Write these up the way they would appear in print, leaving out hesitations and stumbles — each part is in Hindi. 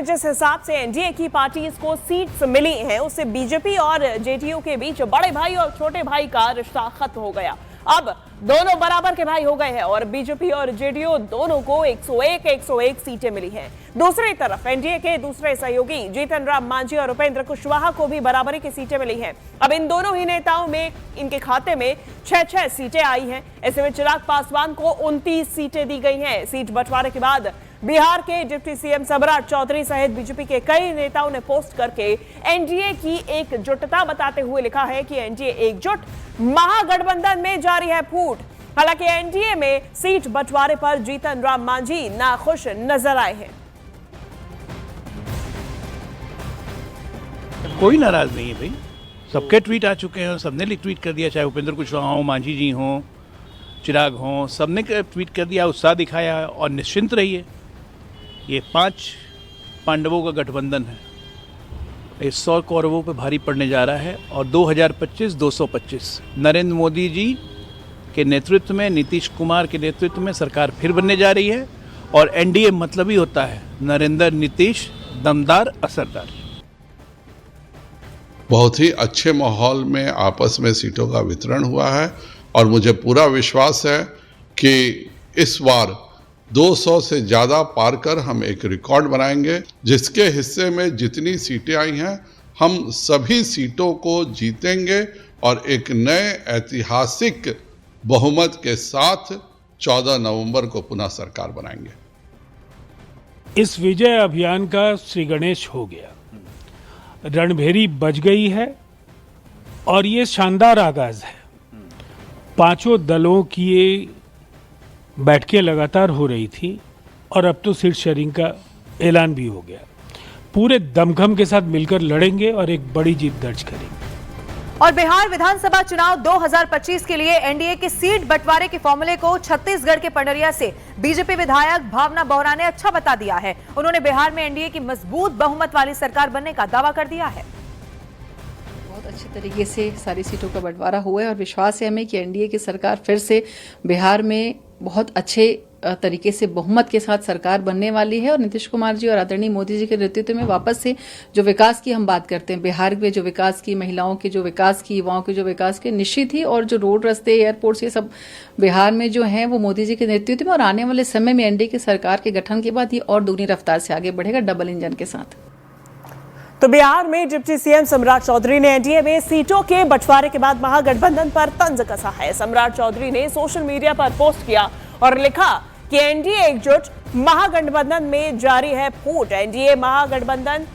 जिस हिसाब से एनडीए की पार्टीज को सीट्स मिली हैं, उससे बीजेपी और जेडीयू के बीच बड़े भाई और छोटे भाई का रिश्ता खत्म हो गया। अब दोनों बराबर के भाई हो गए हैं और बीजेपी और जेडीयू दोनों को 101 सीटें मिली हैं। दूसरी तरफ एनडीए के दूसरे सहयोगी जीतन राम मांझी और उपेंद्र कुशवाहा को भी बराबरी की सीटें मिली हैं। अब इन दोनों ही नेताओं में इनके खाते में 6 सीटें आई हैं। ऐसे में चिराग पासवान को 29 सीटें दी गई हैं। सीट बंटवारे के बाद बिहार के डिप्टी सीएम सम्राट चौधरी सहित बीजेपी के कई नेताओं ने पोस्ट करके एनडीए की एकजुटता बताते हुए लिखा है कि एनडीए एकजुट, महागठबंधन में जारी है फूट। हालांकि एनडीए में सीट बंटवारे पर जीतन राम मांझी नाखुश नजर आए हैं। कोई नाराज नहीं है भाई, सबके ट्वीट आ चुके हैं, सबने ट्वीट कर दिया, चाहे उपेंद्र कुशवाहा हो, मांझी जी हो, चिराग हो, सबने ट्वीट कर दिया, उत्साह दिखाया। और निश्चिंत रहिए, ये 5 पांडवों का गठबंधन है, ये 100 कौरवों पे भारी पड़ने जा रहा है। और 2025 225 नरेंद्र मोदी जी के नेतृत्व में, नीतीश कुमार के नेतृत्व में सरकार फिर बनने जा रही है। और एनडीए मतलब ही होता है नरेंद्र नीतीश, दमदार, असरदार। बहुत ही अच्छे माहौल में आपस में सीटों का वितरण हुआ है और मुझे पूरा विश्वास है कि इस बार 200 से ज़्यादा पार कर हम एक रिकॉर्ड बनाएंगे। जिसके हिस्से में जितनी सीटें आई हैं, हम सभी सीटों को जीतेंगे और एक नए ऐतिहासिक बहुमत के साथ 14 नवंबर को पुनः सरकार बनाएंगे। इस विजय अभियान का श्री गणेश हो गया, रणभेरी बज गई है और ये शानदार आगाज है। 5 दलों की ये बैठकें लगातार हो रही थी और अब तो सीट शेयरिंग का ऐलान भी हो गया। पूरे दमखम के साथ मिलकर लड़ेंगे और एक बड़ी जीत दर्ज करेंगे। और बिहार विधानसभा चुनाव 2025 के लिए एनडीए के सीट बंटवारे के फॉर्मूले को छत्तीसगढ़ के पंडरिया से बीजेपी विधायक भावना बोहरा ने अच्छा बता दिया है। उन्होंने बिहार में एनडीए की मजबूत बहुमत वाली सरकार बनने का दावा कर दिया है। बहुत अच्छे तरीके से सारी सीटों का बंटवारा हुआ है और विश्वास है हमें कि एनडीए की सरकार फिर से बिहार में बहुत अच्छे तरीके से बहुमत के साथ सरकार बनने वाली है। और नीतीश कुमार जी और आदरणीय मोदी जी के नेतृत्व में वापस से जो विकास की हम बात करते हैं, बिहार में जो विकास की, महिलाओं के जो विकास की, युवाओं के जो विकास के, निश्चित ही, और जो रोड, रास्ते, एयरपोर्ट्स, ये सब बिहार में जो है वो मोदी जी के नेतृत्व में। और आने वाले समय में एनडीए की सरकार के गठन के बाद ये और दूनी रफ्तार से आगे बढ़ेगा, डबल इंजन के साथ। तो बिहार में डिप्टी सीएम सम्राट चौधरी ने एनडीए में सीटों के बंटवारे के बाद महागठबंधन पर तंज कसा है। सम्राट चौधरी ने सोशल मीडिया पर पोस्ट किया और लिखा कि एनडीए एकजुट, महागठबंधन में जारी है फूट। एनडीए महागठबंधन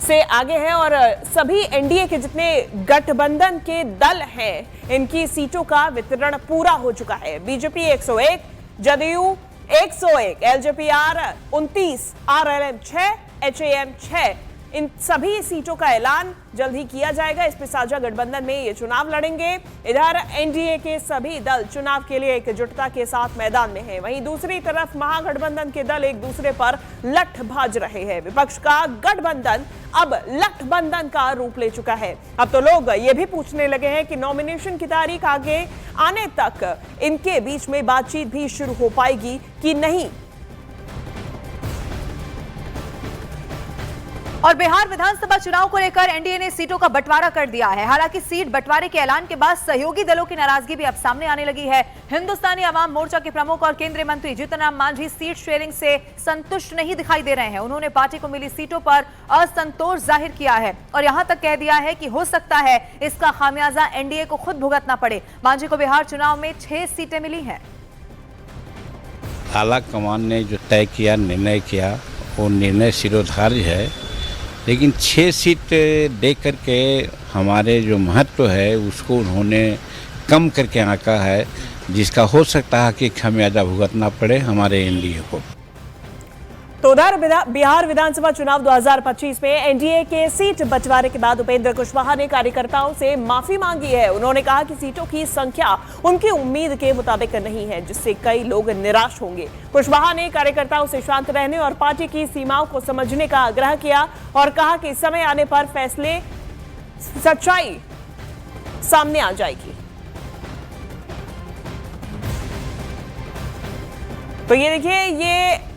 से आगे है और सभी एनडीए के जितने गठबंधन के दल हैं, इनकी सीटों का वितरण पूरा हो चुका है। BJP 101, JDU 101, LJP-are 29, RLM 6, HAM 6, इन सभी सीटों का ऐलान जल्द ही किया जाएगा। इस पे साझा गठबंधन में ये चुनाव लड़ेंगे। इधर एनडीए के सभी दल चुनाव के लिए एकजुटता के साथ मैदान में हैं। वहीं दूसरी तरफ महागठबंधन के दल एक दूसरे पर लठ भाज रहे हैं। विपक्ष का गठबंधन अब लठबंधन का रूप ले चुका है। अब तो लोग ये भी पूछने लगे हैं कि नॉमिनेशन की तारीख आगे आने तक इनके बीच में बातचीत भी शुरू हो पाएगी कि नहीं। और बिहार विधानसभा चुनाव को लेकर एनडीए ने सीटों का बंटवारा कर दिया है। हालांकि सीट बंटवारे के ऐलान के बाद सहयोगी दलों की नाराजगी भी अब सामने आने लगी है। हिंदुस्तानी अवाम मोर्चा के प्रमुख और केंद्रीय मंत्री जीतन राम मांझी सीट शेयरिंग से संतुष्ट नहीं दिखाई दे रहे हैं। उन्होंने पार्टी को मिली सीटों पर असंतोष जाहिर किया है और यहां तक कह दिया है कि हो सकता है इसका खामियाजा एनडीए को खुद भुगतना पड़े। मांझी को बिहार चुनाव में 6 सीटें मिली हैं। आला कमान ने जो तय किया, निर्णय किया, वो निर्णय सिरोधार्य है, लेकिन 6 सीट दे करके हमारे जो महत्व है उसको उन्होंने कम करके आंका है, जिसका हो सकता है कि खामियाजा भुगतना पड़े हमारे एनडीए को। तो उधर बिहार विधानसभा चुनाव 2025 में एनडीए के सीट बंटवारे के बाद उपेंद्र कुशवाहा ने कार्यकर्ताओं से माफी मांगी है। उन्होंने कहा कि सीटों की संख्या उनकी उम्मीद के मुताबिक नहीं है, जिससे कई लोग निराश होंगे। कुशवाहा ने कार्यकर्ताओं से शांत रहने और पार्टी की सीमाओं को समझने का आग्रह किया और कहा कि समय आने पर फैसले, सच्चाई सामने आ जाएगी। तो ये देखिए, ये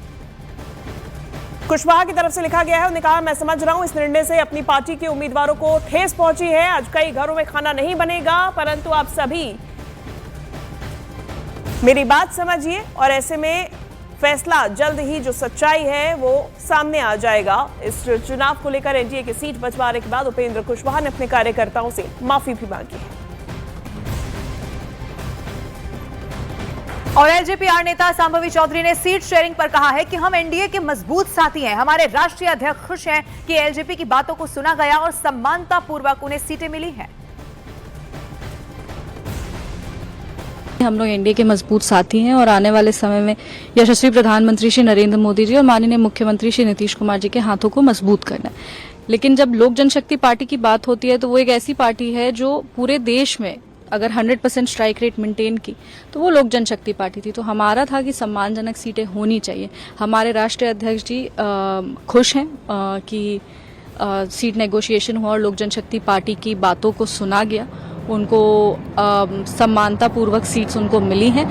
कुशवाहा की तरफ से लिखा गया है, उन्होंने कहा मैं समझ रहा हूं इस निर्णय से अपनी पार्टी के उम्मीदवारों को ठेस पहुंची है। आज कई घरों में खाना नहीं बनेगा, परंतु आप सभी मेरी बात समझिए और ऐसे में फैसला जल्द ही जो सच्चाई है वो सामने आ जाएगा। इस चुनाव को लेकर एनडीए की सीट बंटवारे के बाद उपेंद्र कुशवाहा ने अपने कार्यकर्ताओं से माफी भी मांगी है। और एलजेपी नेता संभवी चौधरी ने सीट शेयरिंग पर कहा है कि हम एनडीए के मजबूत साथी हैं। हमारे राष्ट्रीय अध्यक्ष खुश हैं कि एलजेपी की बातों को सुना गया और सम्मानता पूर्वक उन्हें सीटें मिली हैं। हम लोग एनडीए के मजबूत साथी हैं और आने वाले समय में यशस्वी प्रधानमंत्री श्री नरेंद्र मोदी जी और माननीय मुख्यमंत्री श्री नीतीश कुमार जी के हाथों को मजबूत करना है। लेकिन जब लोक जनशक्ति पार्टी की बात होती है तो वो एक ऐसी पार्टी है जो पूरे देश में अगर 100% स्ट्राइक रेट मेंटेन की तो वो लोक जनशक्ति पार्टी थी। तो हमारा था कि सम्मानजनक सीटें होनी चाहिए। हमारे राष्ट्रीय अध्यक्ष जी खुश हैं कि सीट नेगोशिएशन हुआ और लोक जनशक्ति पार्टी की बातों को सुना गया, उनको सम्मानता पूर्वक सीट्स उनको मिली हैं।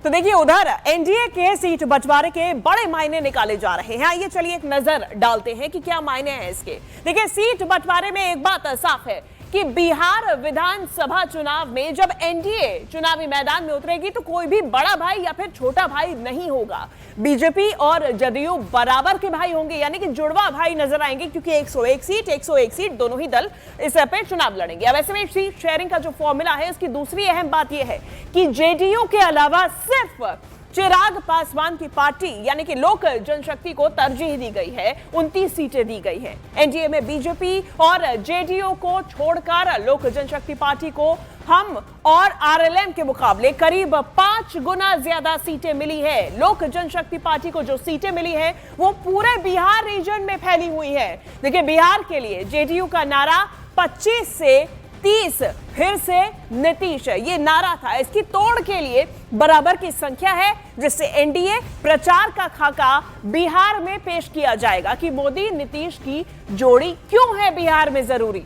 तो देखिए उधर एनडीए के सीट बंटवारे के बड़े मायने निकाले जा रहे हैं। आइए चलिए एक नजर डालते हैं कि क्या मायने हैं इसके। देखिए सीट बंटवारे में एक बात साफ है कि बिहार विधानसभा चुनाव में जब एनडीए चुनावी मैदान में उतरेगी तो कोई भी बड़ा भाई या फिर छोटा भाई नहीं होगा। बीजेपी और जदयू बराबर के भाई होंगे, यानी कि जुड़वा भाई नजर आएंगे, क्योंकि 101 सीट दोनों ही दल इस पे चुनाव लड़ेंगे। अब ऐसे में सीट शेयरिंग का जो फॉर्मूला है, उसकी दूसरी अहम बात यह है कि जेडीयू के अलावा सिर्फ चिराग पासवान की पार्टी यानी कि लोक जनशक्ति को तरजीह दी गई है। 29 सीटें दी गई हैं। एनडीए में बीजेपी और जेडीयू को छोड़कर लोक जनशक्ति पार्टी को हम और आरएलएम के मुकाबले करीब 5 गुना ज्यादा सीटें मिली है। लोक जनशक्ति पार्टी को जो सीटें मिली है वो पूरे बिहार रीजन में फैली हुई है। देखिए बिहार के लिए जेडीयू का नारा 25 से 30 फिर से नीतीश, ये नारा था। इसकी तोड़ के लिए बराबर की संख्या है, जिससे एनडीए प्रचार का खाका बिहार में पेश किया जाएगा कि मोदी नीतीश की जोड़ी क्यों है बिहार में जरूरी।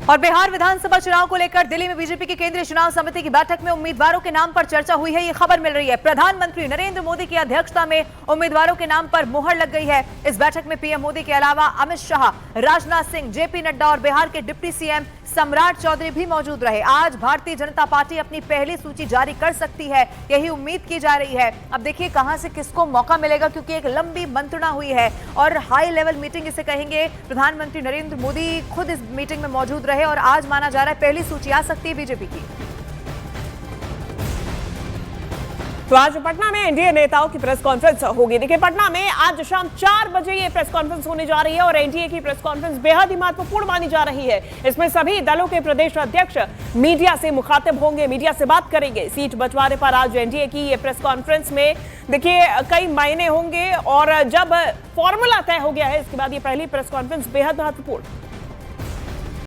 और बिहार विधानसभा चुनाव को लेकर दिल्ली में बीजेपी की केंद्रीय चुनाव समिति की बैठक में उम्मीदवारों के नाम पर चर्चा हुई है। ये खबर मिल रही है। प्रधानमंत्री नरेंद्र मोदी की अध्यक्षता में उम्मीदवारों के नाम पर मुहर लग गई है। इस बैठक में पीएम मोदी के अलावा अमित शाह, राजनाथ सिंह, जेपी नड्डा और बिहार के डिप्टी सीएम सम्राट चौधरी भी मौजूद रहे। आज भारतीय जनता पार्टी अपनी पहली सूची जारी कर सकती है, यही उम्मीद की जा रही है। अब देखिए कहां से किसको मौका मिलेगा, क्योंकि एक लंबी मंत्रणा हुई है और हाई लेवल मीटिंग इसे कहेंगे। प्रधानमंत्री नरेंद्र मोदी खुद इस मीटिंग में मौजूद रहे और आज माना जा रहा है पहली सूची आ सकती है बीजेपी की। तो आज पटना में एनडीए नेताओं की प्रेस कॉन्फ्रेंस होगी। देखिए पटना में आज शाम 4 बजे ये प्रेस कॉन्फ्रेंस होने जा रही है और एनडीए की प्रेस कॉन्फ्रेंस बेहद ही महत्वपूर्ण मानी जा रही है। इसमें सभी दलों के प्रदेश अध्यक्ष मीडिया से मुखातिब होंगे, मीडिया से बात करेंगे। सीट बंटवारे पर आज एनडीए की ये प्रेस कॉन्फ्रेंस में देखिए कई मायने होंगे और जब फॉर्मूला तय हो गया है इसके बाद ये पहली प्रेस कॉन्फ्रेंस बेहद महत्वपूर्ण।